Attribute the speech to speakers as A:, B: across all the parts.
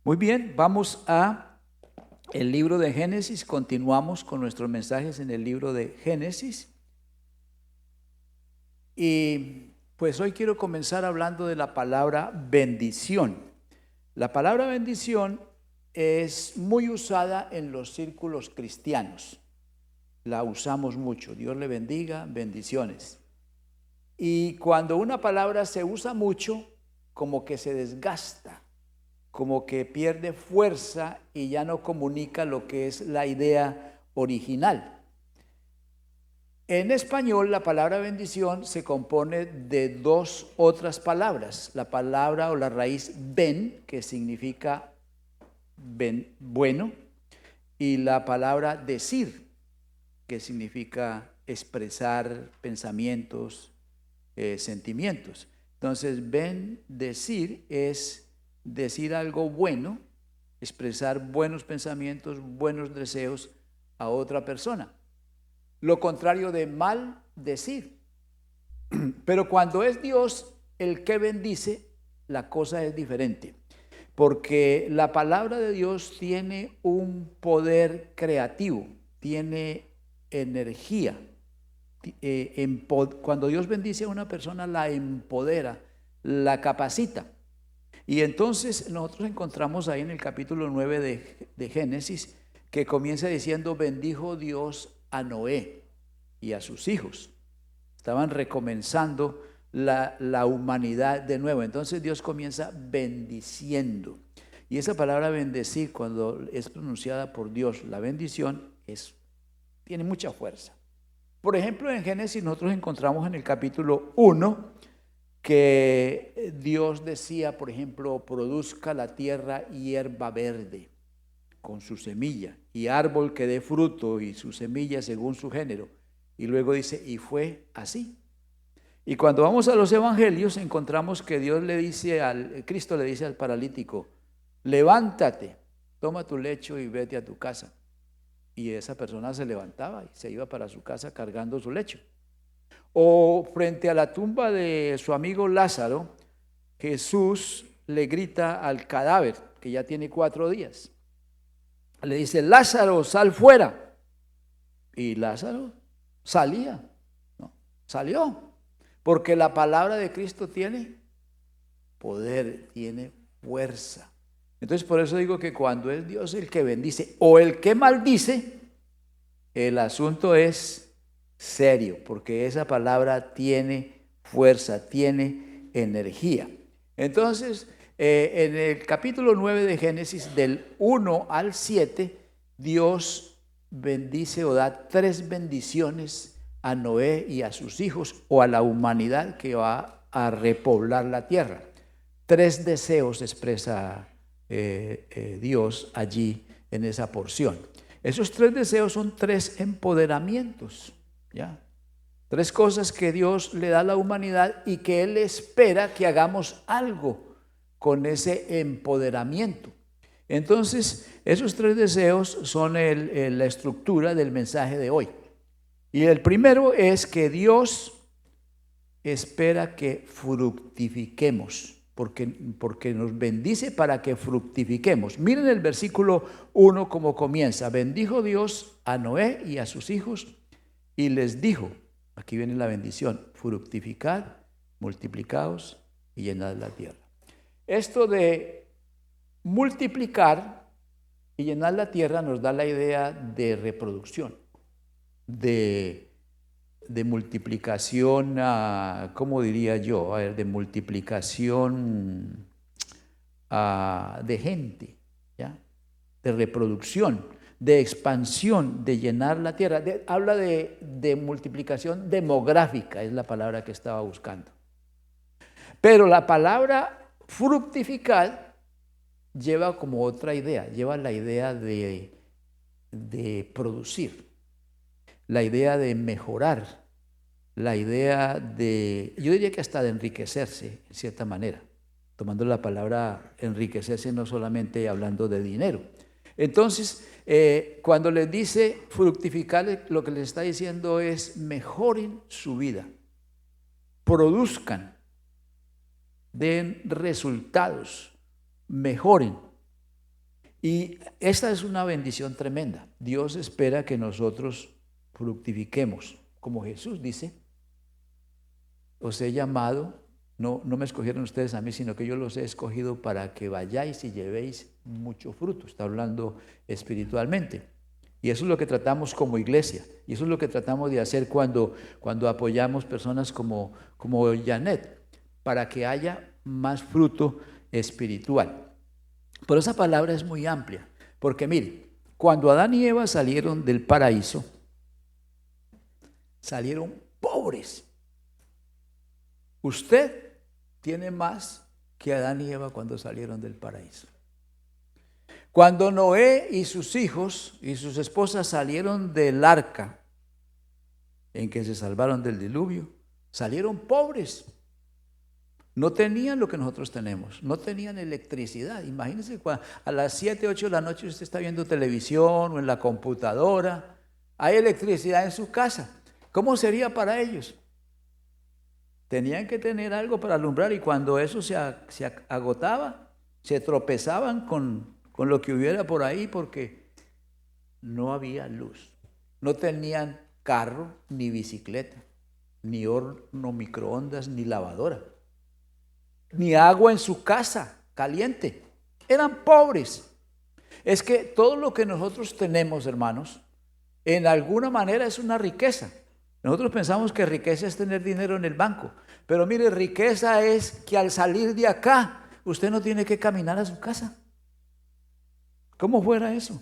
A: Muy bien, vamos a el libro de Génesis. Continuamos con nuestros mensajes en el libro de Génesis. Y pues hoy quiero comenzar hablando de la palabra bendición. La palabra bendición es muy usada en los círculos cristianos. La usamos mucho. Dios le bendiga, bendiciones. Y cuando una palabra se usa mucho, como que se desgasta, como que pierde fuerza y ya no comunica lo que es la idea original. En español, la palabra bendición se compone de dos otras palabras. La palabra o la raíz ben, que significa bueno, y la palabra decir, que significa expresar pensamientos, sentimientos. Entonces, bendecir es decir algo bueno, expresar buenos pensamientos, buenos deseos a otra persona. Lo contrario de maldecir. Pero cuando es Dios el que bendice, la cosa es diferente. Porque la palabra de Dios tiene un poder creativo, tiene energía. Cuando Dios bendice a una persona, la empodera, la capacita. Y entonces nosotros encontramos ahí en el capítulo 9 de Génesis que comienza diciendo: bendijo Dios a Noé y a sus hijos. Estaban recomenzando la humanidad de nuevo. Entonces Dios comienza bendiciendo. Y esa palabra bendecir, cuando es pronunciada por Dios, la bendición, tiene mucha fuerza. Por ejemplo, en Génesis nosotros encontramos en el capítulo 1 que Dios decía, por ejemplo: produzca la tierra hierba verde con su semilla, y árbol que dé fruto y su semilla según su género. Y luego dice: y fue así. Y cuando vamos a los evangelios encontramos que Cristo le dice al paralítico: levántate, toma tu lecho y vete a tu casa. Y esa persona se levantaba y se iba para su casa cargando su lecho. O frente a la tumba de su amigo Lázaro, Jesús le grita al cadáver, que ya tiene 4 días. Le dice: Lázaro, sal fuera. Y Lázaro salía, ¿no? Salió. Porque la palabra de Cristo tiene poder, tiene fuerza. Entonces por eso digo que cuando es Dios el que bendice o el que maldice, el asunto es serio, porque esa palabra tiene fuerza, tiene energía. Entonces, en el capítulo 9 de Génesis, del 1 al 7, Dios bendice o da 3 bendiciones a Noé y a sus hijos, o a la humanidad que va a repoblar la tierra. 3 deseos expresa Dios allí en esa porción. Esos 3 deseos son 3 empoderamientos, ¿ya? 3 cosas que Dios le da a la humanidad y que Él espera que hagamos algo con ese empoderamiento. Entonces, esos 3 deseos son la estructura del mensaje de hoy. Y el primero es que Dios espera que fructifiquemos, porque nos bendice para que fructifiquemos. Miren el versículo 1 como comienza: bendijo Dios a Noé y a sus hijos y les dijo, aquí viene la bendición: fructificad, multiplicaos y llenad la tierra. Esto de multiplicar y llenar la tierra nos da la idea de reproducción, de multiplicación, ¿cómo diría yo? De multiplicación de gente, ¿ya? De reproducción, de expansión, de llenar la tierra. Habla de multiplicación demográfica, es la palabra que estaba buscando. Pero la palabra fructificar lleva como otra idea, lleva la idea de producir, la idea de mejorar, la idea yo diría que hasta de enriquecerse, en cierta manera, tomando la palabra enriquecerse no solamente hablando de dinero. Entonces, cuando les dice fructificar, lo que les está diciendo es: mejoren su vida, produzcan, den resultados, mejoren. Y esta es una bendición tremenda. Dios espera que nosotros fructifiquemos. Como Jesús dice, os he llamado, no me escogieron ustedes a mí, sino que yo los he escogido para que vayáis y llevéis mucho fruto. Está hablando espiritualmente. Y eso es lo que tratamos como iglesia. Y eso es lo que tratamos de hacer cuando apoyamos personas como Janet, para que haya más fruto espiritual. Pero esa palabra es muy amplia, porque mire, cuando Adán y Eva salieron del paraíso, salieron pobres. Usted tiene más que Adán y Eva cuando salieron del paraíso. Cuando Noé y sus hijos y sus esposas salieron del arca en que se salvaron del diluvio, salieron pobres. No tenían lo que nosotros tenemos, no tenían electricidad. Imagínense a las 7, 8 de la noche usted está viendo televisión o en la computadora, hay electricidad en su casa. ¿Cómo sería para ellos? Tenían que tener algo para alumbrar y cuando eso se agotaba, se tropezaban con lo que hubiera por ahí porque no había luz. No tenían carro, ni bicicleta, ni horno, microondas, ni lavadora, ni agua en su casa caliente. Eran pobres. Es que todo lo que nosotros tenemos, hermanos, en alguna manera es una riqueza. Nosotros pensamos que riqueza es tener dinero en el banco, pero mire, riqueza es que al salir de acá, usted no tiene que caminar a su casa. ¿Cómo fuera eso?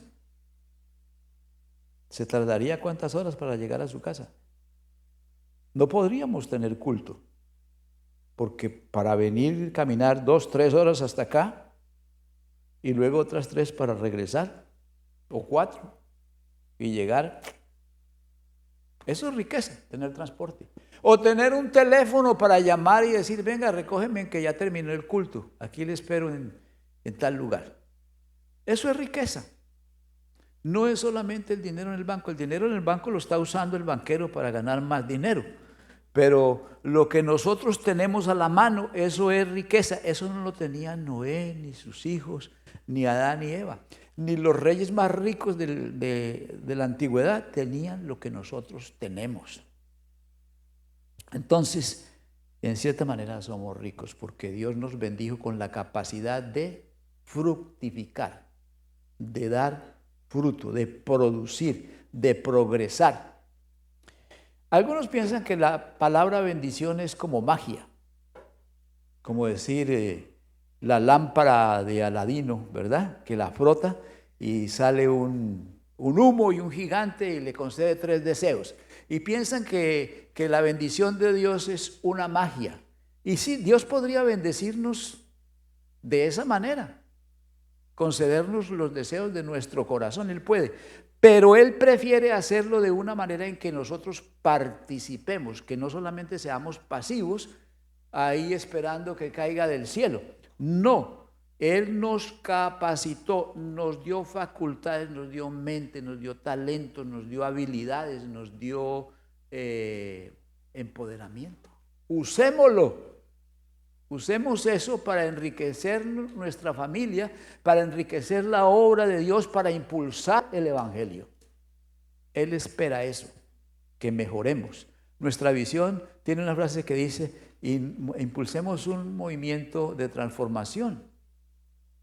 A: ¿Se tardaría cuántas horas para llegar a su casa? No podríamos tener culto, porque para venir, caminar 2, 3 horas hasta acá, y luego otras 3 para regresar, o 4, y llegar. Eso es riqueza, tener transporte. O tener un teléfono para llamar y decir, venga, recógeme que ya terminó el culto, aquí le espero en tal lugar. Eso es riqueza. No es solamente el dinero en el banco. El dinero en el banco lo está usando el banquero para ganar más dinero. Pero lo que nosotros tenemos a la mano, eso es riqueza. Eso no lo tenía Noé, ni sus hijos, ni Adán ni Eva. Ni los reyes más ricos de la antigüedad tenían lo que nosotros tenemos. Entonces, en cierta manera somos ricos porque Dios nos bendijo con la capacidad de fructificar, de dar fruto, de producir, de progresar. Algunos piensan que la palabra bendición es como magia, como decir la lámpara de Aladino, ¿verdad? Que la frota y sale un humo y un gigante y le concede 3 deseos. Y piensan que la bendición de Dios es una magia. Y sí, Dios podría bendecirnos de esa manera, concedernos los deseos de nuestro corazón, Él puede, pero Él prefiere hacerlo de una manera en que nosotros participemos, que no solamente seamos pasivos ahí esperando que caiga del cielo. No, Él nos capacitó, nos dio facultades, nos dio mente, nos dio talento, nos dio habilidades, nos dio empoderamiento. Usémoslo. Usemos eso para enriquecer nuestra familia, para enriquecer la obra de Dios, para impulsar el evangelio. Él espera eso, que mejoremos. Nuestra visión tiene una frase que dice, impulsemos un movimiento de transformación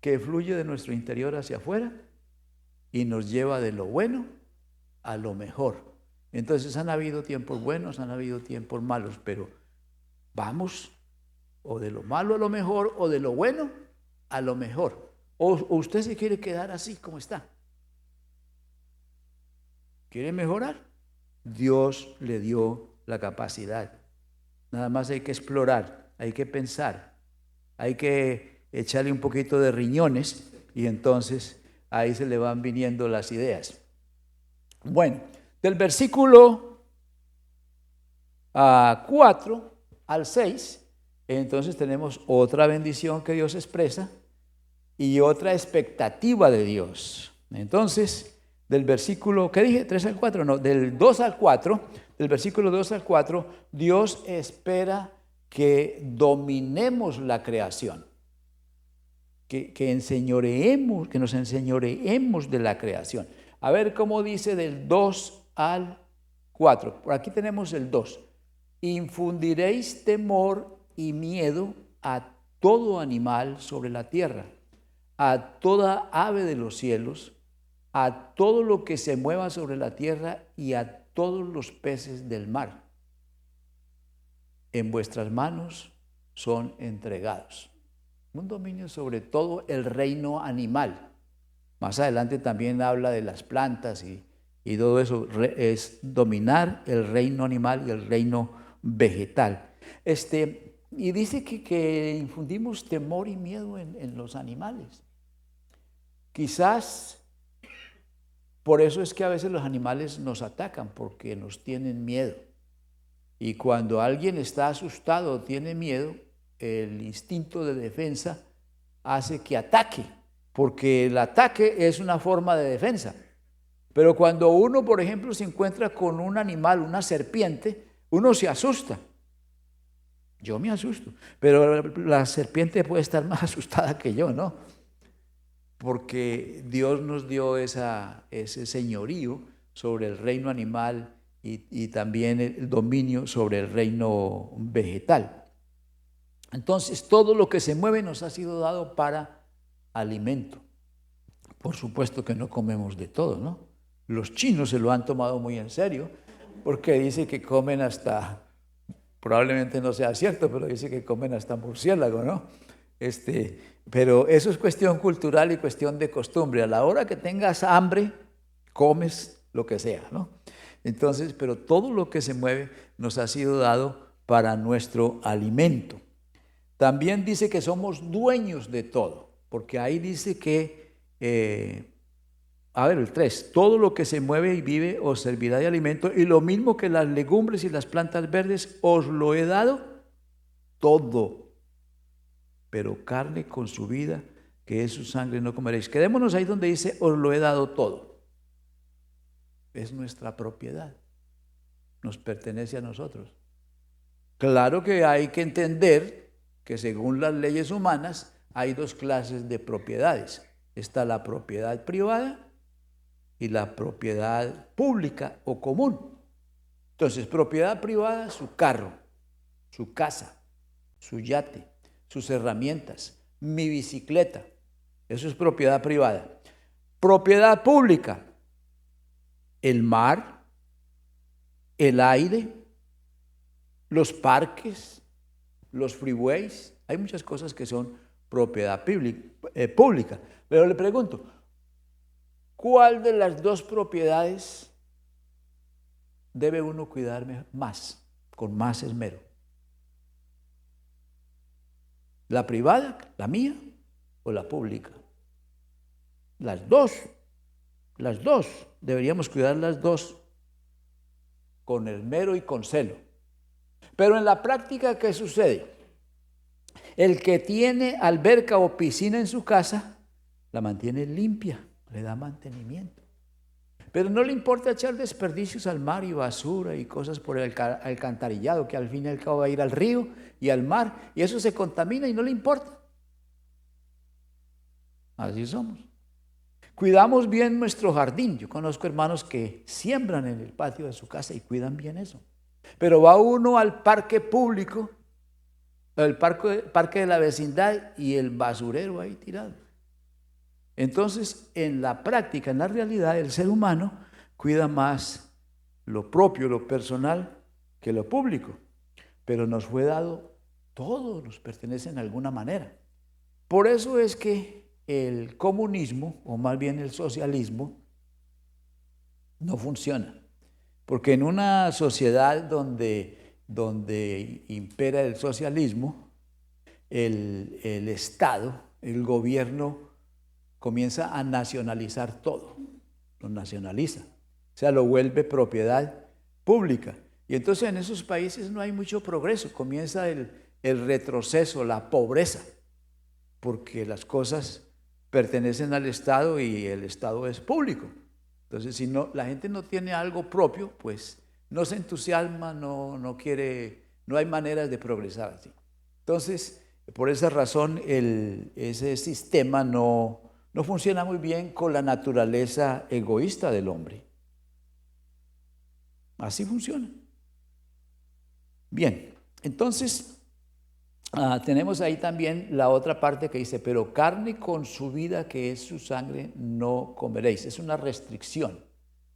A: que fluye de nuestro interior hacia afuera y nos lleva de lo bueno a lo mejor. Entonces han habido tiempos buenos, han habido tiempos malos, pero vamos o de lo malo a lo mejor, o de lo bueno a lo mejor. O usted se quiere quedar así como está. ¿Quiere mejorar? Dios le dio la capacidad. Nada más hay que explorar, hay que pensar, hay que echarle un poquito de riñones y entonces ahí se le van viniendo las ideas. Bueno, del versículo 4 al 6, entonces tenemos otra bendición que Dios expresa y otra expectativa de Dios. Entonces, del versículo, ¿qué dije? 3 al 4, no, del 2 al 4, del versículo 2 al 4, Dios espera que dominemos la creación, que enseñoreemos, que nos enseñoreemos de la creación. A ver cómo dice del 2 al 4. Por aquí tenemos el 2. Infundiréis temor y miedo a todo animal sobre la tierra, a toda ave de los cielos, a todo lo que se mueva sobre la tierra y a todos los peces del mar. En vuestras manos son entregados. Un dominio sobre todo el reino animal. Más adelante también habla de las plantas y todo eso. Es dominar el reino animal y el reino vegetal. Y dice que infundimos temor y miedo en los animales. Quizás por eso es que a veces los animales nos atacan, porque nos tienen miedo. Y cuando alguien está asustado o tiene miedo, el instinto de defensa hace que ataque, porque el ataque es una forma de defensa. Pero cuando uno, por ejemplo, se encuentra con un animal, una serpiente, uno se asusta. Yo me asusto, pero la serpiente puede estar más asustada que yo, ¿no? Porque Dios nos dio ese señorío sobre el reino animal y también el dominio sobre el reino vegetal. Entonces, todo lo que se mueve nos ha sido dado para alimento. Por supuesto que no comemos de todo, ¿no? Los chinos se lo han tomado muy en serio, porque dice que comen hasta, probablemente no sea cierto, pero dice que comen hasta murciélago, ¿no? Pero eso es cuestión cultural y cuestión de costumbre. A la hora que tengas hambre, comes lo que sea, ¿no? Entonces, pero todo lo que se mueve nos ha sido dado para nuestro alimento. También dice que somos dueños de todo, porque ahí dice que, el 3, todo lo que se mueve y vive os servirá de alimento, y lo mismo que las legumbres y las plantas verdes, os lo he dado todo. Pero carne con su vida, que es su sangre, no comeréis. Quedémonos ahí donde dice, os lo he dado todo. Es nuestra propiedad, nos pertenece a nosotros. Claro que hay que entender que según las leyes humanas hay dos clases de propiedades. Está la propiedad privada y la propiedad pública o común. Entonces, propiedad privada, su carro, su casa, su yate, sus herramientas, mi bicicleta. Eso es propiedad privada. Propiedad pública, el mar, el aire, los parques, los freeways. Hay muchas cosas que son propiedad pública. Pero le pregunto, ¿cuál de las dos propiedades debe uno cuidar más, con más esmero? ¿La privada, la mía, o la pública? Las dos, deberíamos cuidar las dos con esmero y con celo. Pero en la práctica, ¿qué sucede? El que tiene alberca o piscina en su casa, la mantiene limpia, le da mantenimiento. Pero no le importa echar desperdicios al mar y basura y cosas por el alcantarillado, que al fin y al cabo va a ir al río y al mar, y eso se contamina y no le importa. Así somos. Cuidamos bien nuestro jardín. Yo conozco hermanos que siembran en el patio de su casa y cuidan bien eso. Pero va uno al parque público, el parque de la vecindad, y el basurero ahí tirado. Entonces, en la práctica, en la realidad, el ser humano cuida más lo propio, lo personal, que lo público. Pero nos fue dado todo, nos pertenece en alguna manera. Por eso es que el comunismo, o más bien el socialismo, no funciona. Porque en una sociedad donde impera el socialismo, el Estado, el gobierno, comienza a nacionalizar todo, lo nacionaliza, o sea, lo vuelve propiedad pública. Y entonces en esos países no hay mucho progreso, comienza el retroceso, la pobreza, porque las cosas pertenecen al Estado y el Estado es público. Entonces, si no, la gente no tiene algo propio, pues no se entusiasma, no quiere, no hay maneras de progresar así. Entonces, Por esa razón, ese sistema no funciona muy bien con la naturaleza egoísta del hombre. Así funciona. Bien, entonces tenemos ahí también la otra parte que dice, pero carne con su vida, que es su sangre, no comeréis. Es una restricción.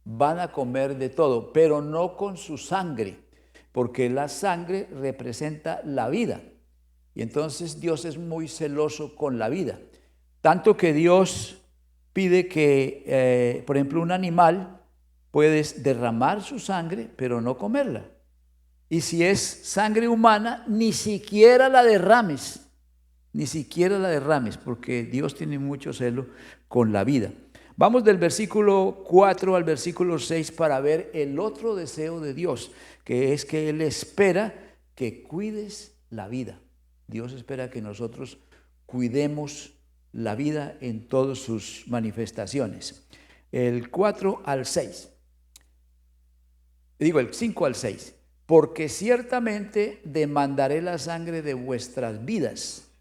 A: Van a comer de todo, pero no con su sangre, porque la sangre representa la vida. Y entonces Dios es muy celoso con la vida. Tanto que Dios pide que, por ejemplo, un animal puedes derramar su sangre, pero no comerla. Y si es sangre humana, ni siquiera la derrames, porque Dios tiene mucho celo con la vida. Vamos del versículo 4 al versículo 6 para ver el otro deseo de Dios, que es que Él espera que cuides la vida. Dios espera que nosotros cuidemos la vida en todas sus manifestaciones. El 4 al 6. El 5 al 6. Porque ciertamente demandaré la sangre de vuestras vidas.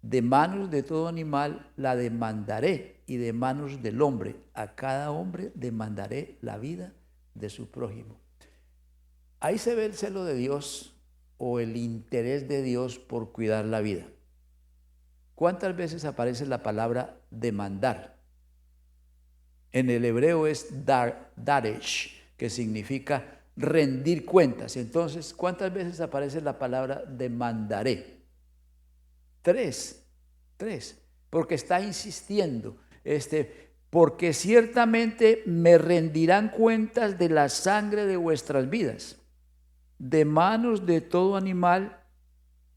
A: De manos de todo animal la demandaré, y de manos del hombre. A cada hombre demandaré la vida de su prójimo. Ahí se ve el celo de Dios o el interés de Dios por cuidar la vida. ¿Cuántas veces aparece la palabra demandar? En el hebreo es daresh, que significa rendir cuentas. Entonces, ¿cuántas veces aparece la palabra demandaré? Tres, porque está insistiendo, porque ciertamente me rendirán cuentas de la sangre de vuestras vidas. De manos de todo animal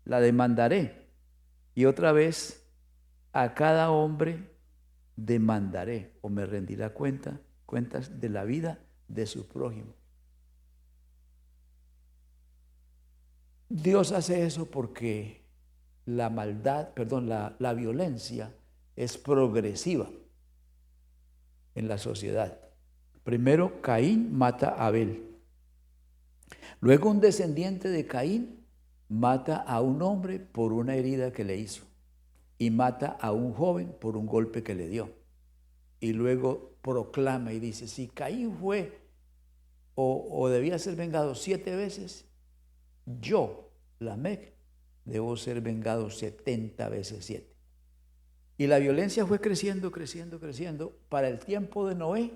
A: la demandaré. Y otra vez, a cada hombre demandaré o me rendirá cuentas de la vida de su prójimo. Dios hace eso porque la violencia es progresiva en la sociedad. Primero, Caín mata a Abel. Luego, un descendiente de Caín mata a un hombre por una herida que le hizo. Y mata a un joven por un golpe que le dio. Y luego proclama y dice, si Caín fue o debía ser vengado 7 veces, yo, Lamec, debo ser vengado 70 veces 7. Y la violencia fue creciendo. Para el tiempo de Noé,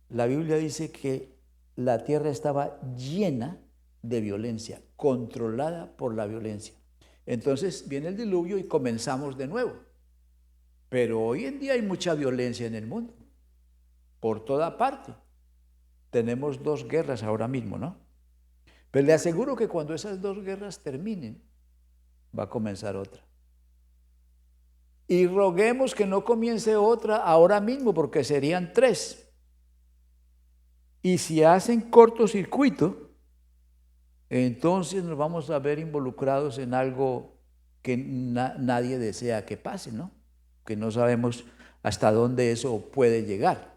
A: la Biblia dice que la tierra estaba llena de violencia, controlada por la violencia. Entonces viene el diluvio y comenzamos de nuevo. Pero hoy en día hay mucha violencia en el mundo, por toda parte. Tenemos 2 guerras ahora mismo, ¿no? Pero le aseguro que cuando esas 2 guerras terminen, va a comenzar otra. Y roguemos que no comience otra ahora mismo, porque serían 3. Y si hacen cortocircuito, entonces nos vamos a ver involucrados en algo que nadie desea que pase, ¿no? Que no sabemos hasta dónde eso puede llegar.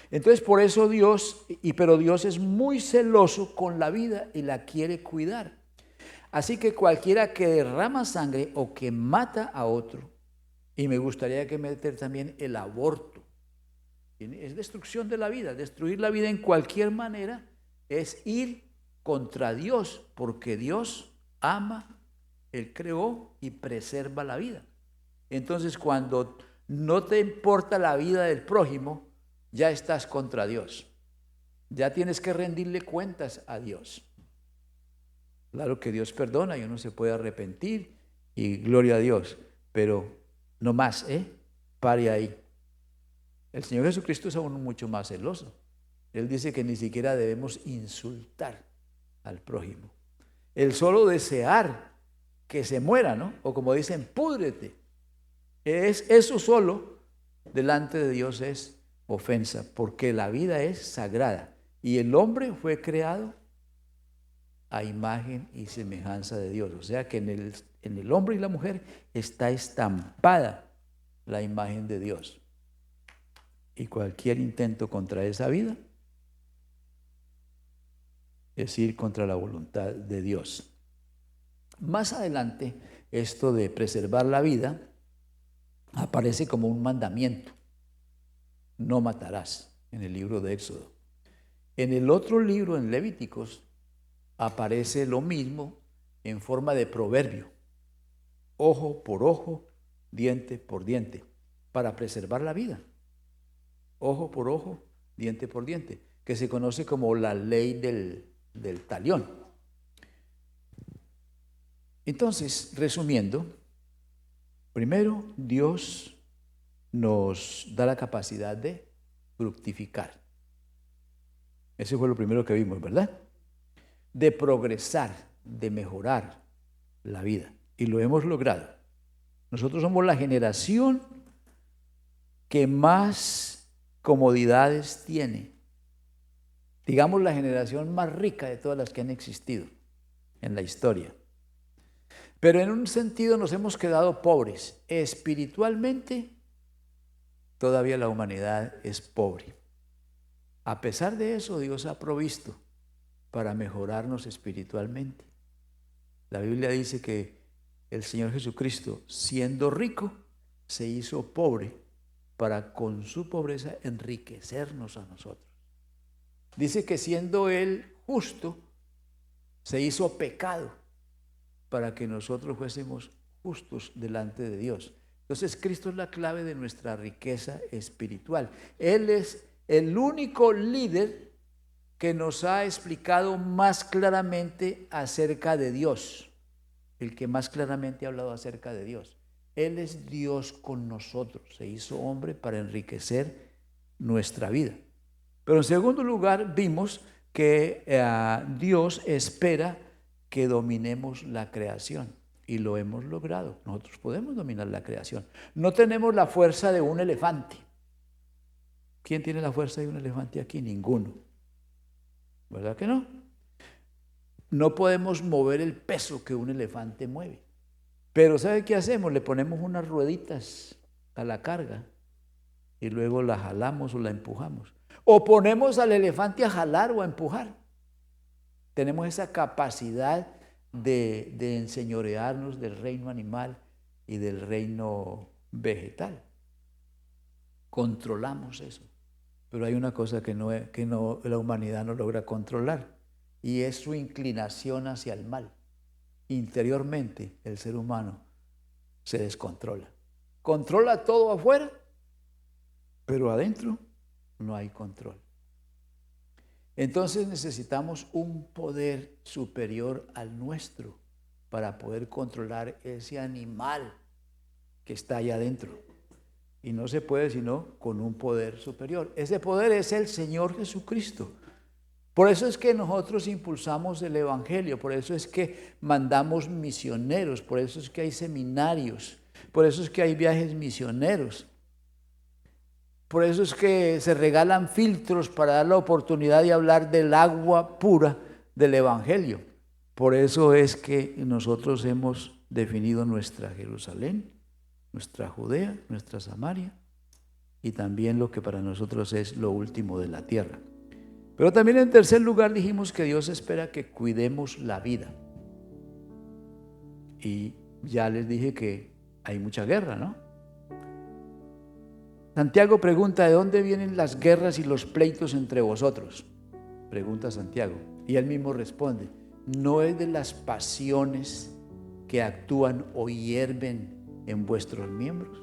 A: Entonces, por eso pero Dios es muy celoso con la vida y la quiere cuidar. Así que cualquiera que derrama sangre o que mata a otro, y me gustaría que meter también el aborto, es destrucción de la vida. Destruir la vida en cualquier manera es ir contra Dios, porque Dios ama, Él creó y preserva la vida. Entonces, cuando no te importa la vida del prójimo, ya estás contra Dios. Ya tienes que rendirle cuentas a Dios. Claro que Dios perdona y uno se puede arrepentir y gloria a Dios, pero no más, pare ahí. El Señor Jesucristo es aún mucho más celoso. Él dice que ni siquiera debemos insultar al prójimo. El solo desear que se muera, ¿no? O como dicen, púdrete. Eso solo delante de Dios es ofensa, porque la vida es sagrada y el hombre fue creado a imagen y semejanza de Dios. O sea que en el hombre y la mujer está estampada la imagen de Dios. Y cualquier intento contra esa vida es ir contra la voluntad de Dios. Más adelante, esto de preservar la vida aparece como un mandamiento. No matarás, en el libro de Éxodo. En el otro libro, en Levíticos, aparece lo mismo en forma de proverbio. Ojo por ojo, diente por diente, para preservar la vida. Ojo por ojo, diente por diente, que se conoce como la ley del talión. Entonces, resumiendo, primero, Dios nos da la capacidad de fructificar. Ese fue lo primero que vimos, ¿verdad? De progresar, de mejorar la vida. Y lo hemos logrado. Nosotros somos la generación que más comodidades tiene. Digamos, la generación más rica de todas las que han existido en la historia. Pero en un sentido nos hemos quedado pobres. Espiritualmente, todavía la humanidad es pobre. A pesar de eso, Dios ha provisto para mejorarnos espiritualmente. La Biblia dice que el Señor Jesucristo, siendo rico, se hizo pobre para con su pobreza enriquecernos a nosotros. Dice que siendo Él justo, se hizo pecado para que nosotros fuésemos justos delante de Dios. Entonces Cristo es la clave de nuestra riqueza espiritual. Él es el único líder que nos ha explicado más claramente acerca de Dios, el que más claramente ha hablado acerca de Dios. Él es Dios con nosotros, se hizo hombre para enriquecer nuestra vida. Pero en segundo lugar vimos que Dios espera que dominemos la creación y lo hemos logrado. Nosotros podemos dominar la creación. No tenemos la fuerza de un elefante. ¿Quién tiene la fuerza de un elefante aquí? Ninguno. ¿Verdad que no? No podemos mover el peso que un elefante mueve. Pero ¿sabe qué hacemos? Le ponemos unas rueditas a la carga y luego la jalamos o la empujamos. O ponemos al elefante a jalar o a empujar. Tenemos esa capacidad de enseñorearnos del reino animal y del reino vegetal. Controlamos eso. Pero hay una cosa que la humanidad no logra controlar, y es su inclinación hacia el mal. Interiormente el ser humano se descontrola. Controla todo afuera, pero adentro no hay control. Entonces necesitamos un poder superior al nuestro para poder controlar ese animal que está allá adentro. Y no se puede sino con un poder superior. Ese poder es el Señor Jesucristo. Por eso es que nosotros impulsamos el Evangelio, por eso es que mandamos misioneros, por eso es que hay seminarios, por eso es que hay viajes misioneros. Por eso es que se regalan filtros para dar la oportunidad de hablar del agua pura del Evangelio. Por eso es que nosotros hemos definido nuestra Jerusalén, nuestra Judea, nuestra Samaria y también lo que para nosotros es lo último de la tierra. Pero también en tercer lugar dijimos que Dios espera que cuidemos la vida. Y ya les dije que hay mucha guerra, ¿no? Santiago pregunta, ¿de dónde vienen las guerras y los pleitos entre vosotros? Pregunta Santiago. Y él mismo responde, ¿no es de las pasiones que actúan o hierven en vuestros miembros?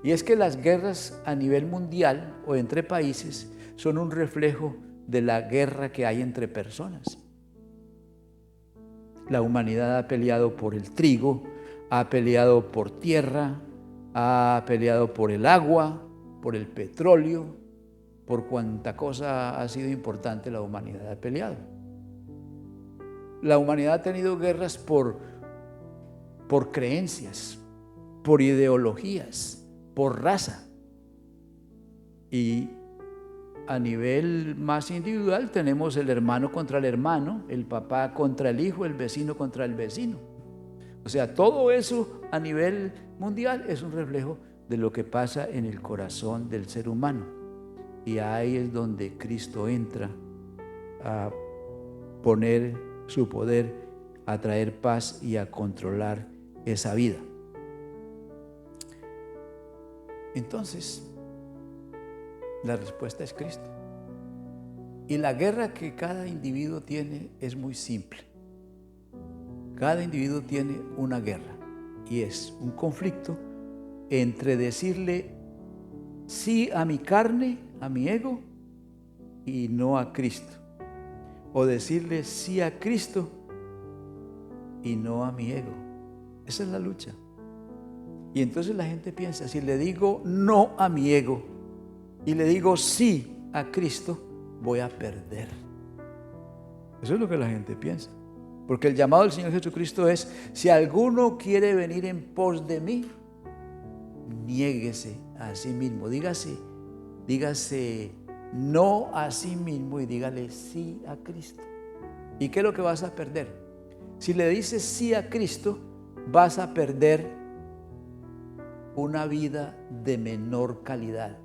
A: Y es que las guerras a nivel mundial o entre países son un reflejo de la guerra que hay entre personas. La humanidad ha peleado por el trigo, ha peleado por tierra, ha peleado por el agua, por el petróleo, por cuanta cosa ha sido importante la humanidad ha peleado. La humanidad ha tenido guerras por creencias, por ideologías, por raza. Y a nivel más individual tenemos el hermano contra el hermano, el papá contra el hijo, el vecino contra el vecino. O sea, todo eso a nivel mundial es un reflejo de lo que pasa en el corazón del ser humano. Y ahí es donde Cristo entra a poner su poder, a traer paz y a controlar esa vida. Entonces, la respuesta es Cristo. Y la guerra que cada individuo tiene es muy simple. Cada individuo tiene una guerra y es un conflicto entre decirle sí a mi carne, a mi ego, y no a Cristo. O decirle sí a Cristo y no a mi ego. Esa es la lucha. Y entonces la gente piensa, si le digo no a mi ego y le digo sí a Cristo, voy a perder. Eso es lo que la gente piensa. Porque el llamado del Señor Jesucristo es, si alguno quiere venir en pos de mí, niéguese a sí mismo. Dígase no a sí mismo y dígale sí a Cristo. ¿Y qué es lo que vas a perder? Si le dices sí a Cristo, vas a perder una vida de menor calidad.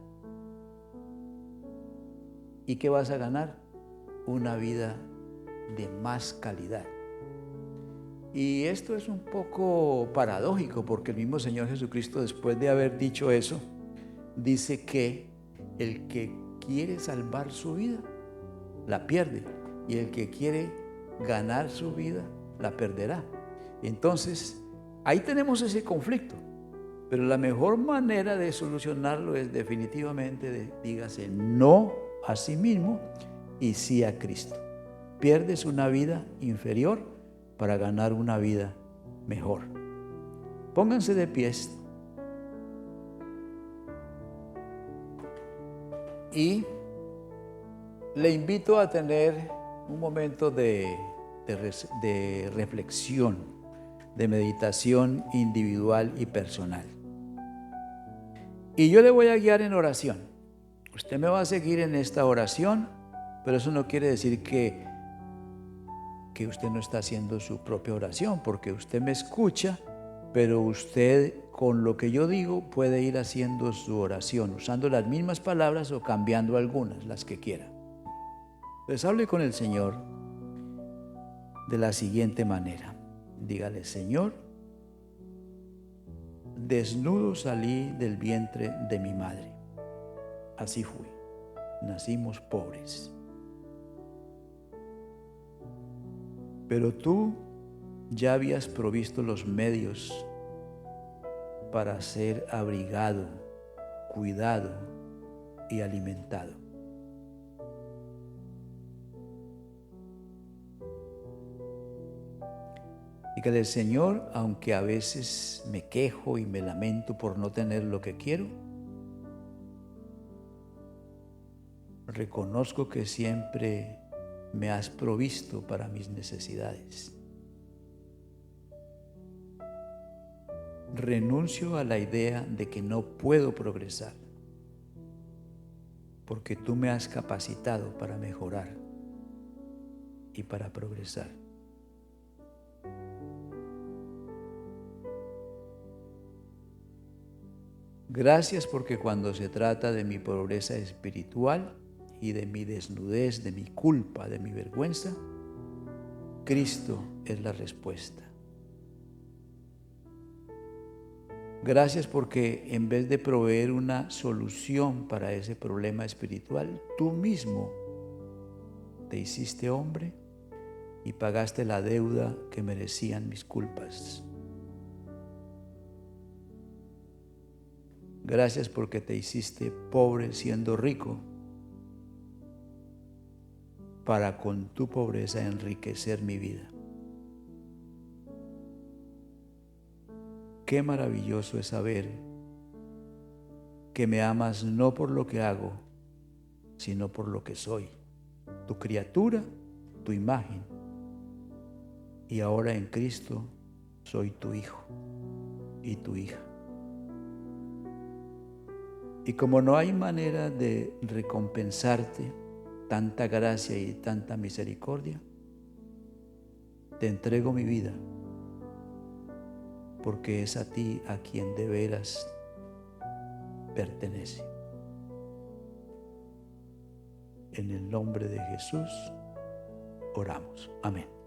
A: ¿Y qué vas a ganar? Una vida de más calidad. Y esto es un poco paradójico, porque el mismo Señor Jesucristo, después de haber dicho eso, dice que el que quiere salvar su vida, la pierde, y el que quiere ganar su vida, la perderá. Entonces, ahí tenemos ese conflicto, pero la mejor manera de solucionarlo es definitivamente, dígase no a sí mismo y sí a Cristo. Pierdes una vida inferior para ganar una vida mejor. Pónganse de pies y le invito a tener un momento de reflexión, de meditación individual y personal. Y yo le voy a guiar en oración. Usted me va a seguir en esta oración, pero eso no quiere decir que usted no está haciendo su propia oración, porque usted me escucha, pero usted con lo que yo digo puede ir haciendo su oración, usando las mismas palabras o cambiando algunas, las que quiera. Entonces hable con el Señor de la siguiente manera. Dígale: Señor, desnudo salí del vientre de mi madre. Así fui. Nacimos pobres. Pero tú ya habías provisto los medios para ser abrigado, cuidado y alimentado. Dígale: Señor, aunque a veces me quejo y me lamento por no tener lo que quiero, reconozco que siempre me has provisto para mis necesidades. Renuncio a la idea de que no puedo progresar, porque tú me has capacitado para mejorar y para progresar. Gracias, porque cuando se trata de mi pobreza espiritual y de mi desnudez, de mi culpa, de mi vergüenza, Cristo es la respuesta. Gracias porque en vez de proveer una solución para ese problema espiritual, tú mismo te hiciste hombre y pagaste la deuda que merecían mis culpas. Gracias porque te hiciste pobre siendo rico, para con tu pobreza enriquecer mi vida. Qué maravilloso es saber que me amas no por lo que hago, sino por lo que soy, tu criatura, tu imagen. Y ahora en Cristo soy tu hijo y tu hija. Y como no hay manera de recompensarte tanta gracia y tanta misericordia, te entrego mi vida, porque es a ti a quien de veras pertenece. En el nombre de Jesús oramos. Amén.